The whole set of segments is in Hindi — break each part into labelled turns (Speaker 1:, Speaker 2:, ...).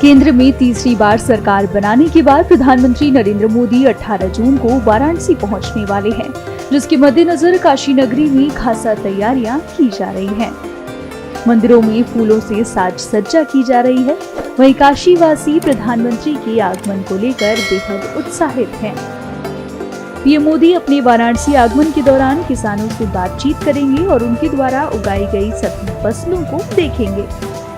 Speaker 1: केंद्र में तीसरी बार सरकार बनाने के बाद प्रधानमंत्री नरेंद्र मोदी 18 जून को वाराणसी पहुंचने वाले हैं, जिसके मद्देनजर काशी नगरी में खासा तैयारियां की जा रही हैं। मंदिरों में फूलों से साज सज्जा की जा रही है। वहीं काशीवासी प्रधानमंत्री के आगमन को लेकर बेहद उत्साहित हैं। पीएम मोदी अपने वाराणसी आगमन के दौरान किसानों से बातचीत करेंगे और उनके द्वारा उगाई गई सभी फसलों को देखेंगे।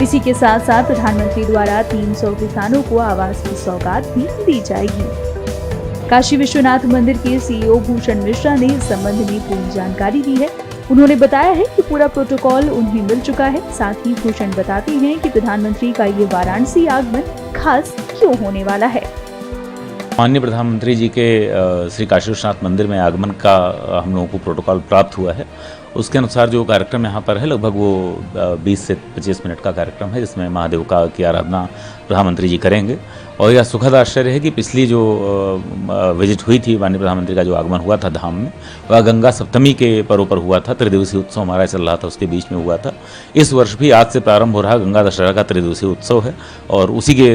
Speaker 1: इसी के साथ साथ प्रधानमंत्री द्वारा 300 किसानों को आवास की सौगात भी दी जाएगी। काशी विश्वनाथ मंदिर के सीईओ भूषण मिश्रा ने इस संबंध में पूरी जानकारी दी है। उन्होंने बताया है कि पूरा प्रोटोकॉल उन्हें मिल चुका है। साथ ही भूषण बताते हैं कि प्रधानमंत्री का ये वाराणसी आगमन खास क्यों होने वाला है।
Speaker 2: माननीय प्रधानमंत्री जी के श्री काशी विश्वनाथ मंदिर में आगमन का हम लोगों को प्रोटोकॉल प्राप्त हुआ है। उसके अनुसार जो कार्यक्रम यहाँ पर है लगभग वो 20 से 25 मिनट का कार्यक्रम है, जिसमें महादेव की आराधना प्रधानमंत्री जी करेंगे। और यह सुखद आश्चर्य है कि पिछली जो विजिट हुई थी, माननीय प्रधानमंत्री का जो आगमन हुआ था धाम में, वह गंगा सप्तमी के पर्व पर हुआ था। त्रिदिवसीय उत्सव हमारा चल रहा था, उसके बीच में हुआ था। इस वर्ष भी आज से प्रारंभ हो रहा गंगा दशहरा का त्रिदिवसीय उत्सव है और उसी के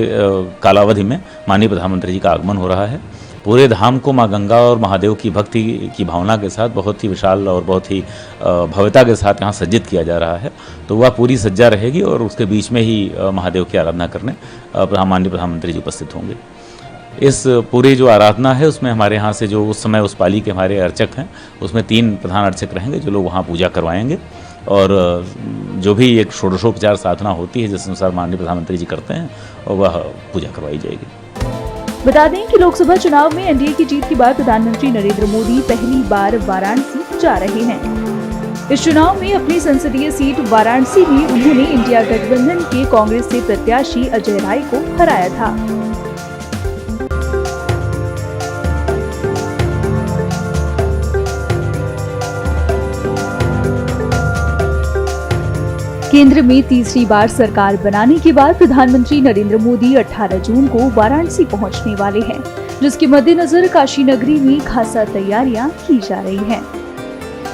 Speaker 2: कालावधि में माननीय प्रधानमंत्री जी का आगमन हो रहा है। पूरे धाम को माँ गंगा और महादेव की भक्ति की भावना के साथ बहुत ही विशाल और बहुत ही भव्यता के साथ यहाँ सज्जित किया जा रहा है। तो वह पूरी सज्जा रहेगी और उसके बीच में ही महादेव की आराधना करने माननीय प्रधानमंत्री जी उपस्थित होंगे। इस पूरी जो आराधना है उसमें हमारे यहाँ से जो उस समय उस पाली के हमारे अर्चक हैं, उसमें 3 प्रधान अर्चक रहेंगे जो लोग वहाँ पूजा करवाएंगे। और जो भी एक षोडशोपचार साधना होती है जिस अनुसार माननीय प्रधानमंत्री जी करते हैं, और वह पूजा करवाई जाएगी।
Speaker 1: बता दें कि लोकसभा चुनाव में एनडीए की जीत के बाद प्रधानमंत्री नरेंद्र मोदी पहली बार वाराणसी जा रहे हैं। इस चुनाव में अपनी संसदीय सीट वाराणसी में उन्होंने इंडिया गठबंधन के कांग्रेस से प्रत्याशी अजय राय को हराया था। केंद्र में तीसरी बार सरकार बनाने के बाद प्रधानमंत्री नरेंद्र मोदी 18 जून को वाराणसी पहुंचने वाले हैं, जिसके मद्देनजर काशी नगरी में खासा तैयारियां की जा रही हैं।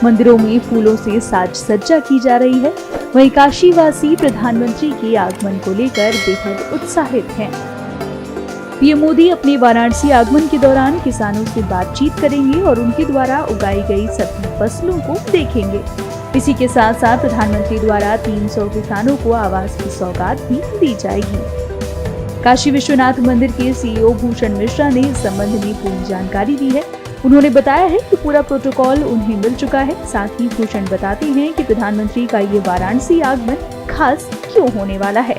Speaker 1: मंदिरों में फूलों से साज सज्जा की जा रही है। वहीं काशीवासी प्रधानमंत्री के आगमन को लेकर बेहद उत्साहित हैं। पीएम मोदी अपने वाराणसी आगमन के दौरान किसानों से बातचीत करेंगे और उनके द्वारा उगाई गई सभी फसलों को देखेंगे। इसी के साथ साथ प्रधानमंत्री द्वारा 300 किसानों को आवास की सौगात भी दी जाएगी। काशी विश्वनाथ मंदिर के सीईओ भूषण मिश्रा ने इस संबंध में पूरी जानकारी दी है। उन्होंने बताया है कि पूरा प्रोटोकॉल उन्हें मिल चुका है। साथ ही भूषण बताते हैं कि प्रधानमंत्री का ये वाराणसी आगमन खास क्यों होने वाला है।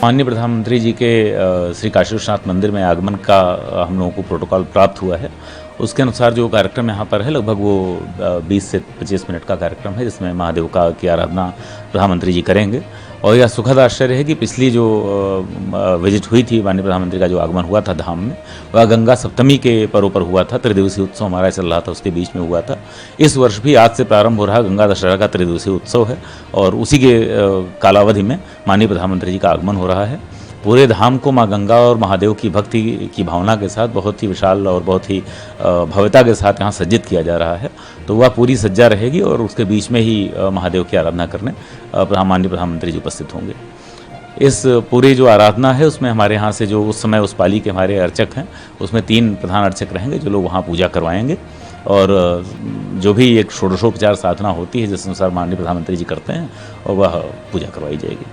Speaker 2: माननीय प्रधानमंत्री जी के श्री काशी विश्वनाथ मंदिर में आगमन का हम लोगों को प्रोटोकॉल प्राप्त हुआ है। उसके अनुसार जो कार्यक्रम यहाँ पर है लगभग वो 20 से 25 मिनट का कार्यक्रम है, जिसमें महादेव की आराधना प्रधानमंत्री जी करेंगे। और यह सुखद आश्चर्य है कि पिछली जो विजिट हुई थी, माननीय प्रधानमंत्री का जो आगमन हुआ था धाम में, वह गंगा सप्तमी के पर्व पर हुआ था। त्रिदिवसीय उत्सव हमारा चल रहा था, उसके बीच में हुआ था। इस वर्ष भी आज से प्रारंभ हो रहा गंगा दशहरा का त्रिदिवसीय उत्सव है और उसी के कालावधि में माननीय प्रधानमंत्री जी का आगमन हो रहा है। पूरे धाम को माँ गंगा और महादेव की भक्ति की भावना के साथ बहुत ही विशाल और बहुत ही भव्यता के साथ यहाँ सज्जित किया जा रहा है। तो वह पूरी सज्जा रहेगी और उसके बीच में ही महादेव की आराधना करने माननीय प्रधानमंत्री जी उपस्थित होंगे। इस पूरी जो आराधना है उसमें हमारे यहाँ से जो उस समय उस पाली के हमारे अर्चक हैं, उसमें 3 प्रधान अर्चक रहेंगे जो लोग वहाँ पूजा करवाएंगे। और जो भी एक षोडशोपचार साधना होती है जिस अनुसार माननीय प्रधानमंत्री जी करते हैं, और वह पूजा करवाई जाएगी।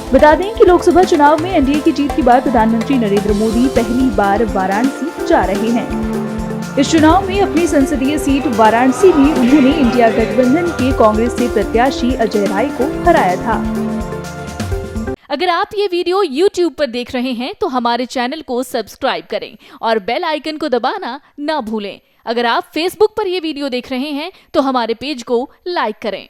Speaker 1: बता दें कि लोकसभा चुनाव में एनडीए की जीत के बाद प्रधानमंत्री नरेंद्र मोदी पहली बार वाराणसी जा रहे हैं। इस चुनाव में अपनी संसदीय सीट वाराणसी में उन्होंने इंडिया गठबंधन के कांग्रेस से प्रत्याशी अजय राय को हराया था।
Speaker 3: अगर आप ये वीडियो YouTube पर देख रहे हैं तो हमारे चैनल को सब्सक्राइब करें और बेल आइकन को दबाना ना भूलें। अगर आप Facebook पर ये वीडियो देख रहे हैं तो हमारे पेज को लाइक करें।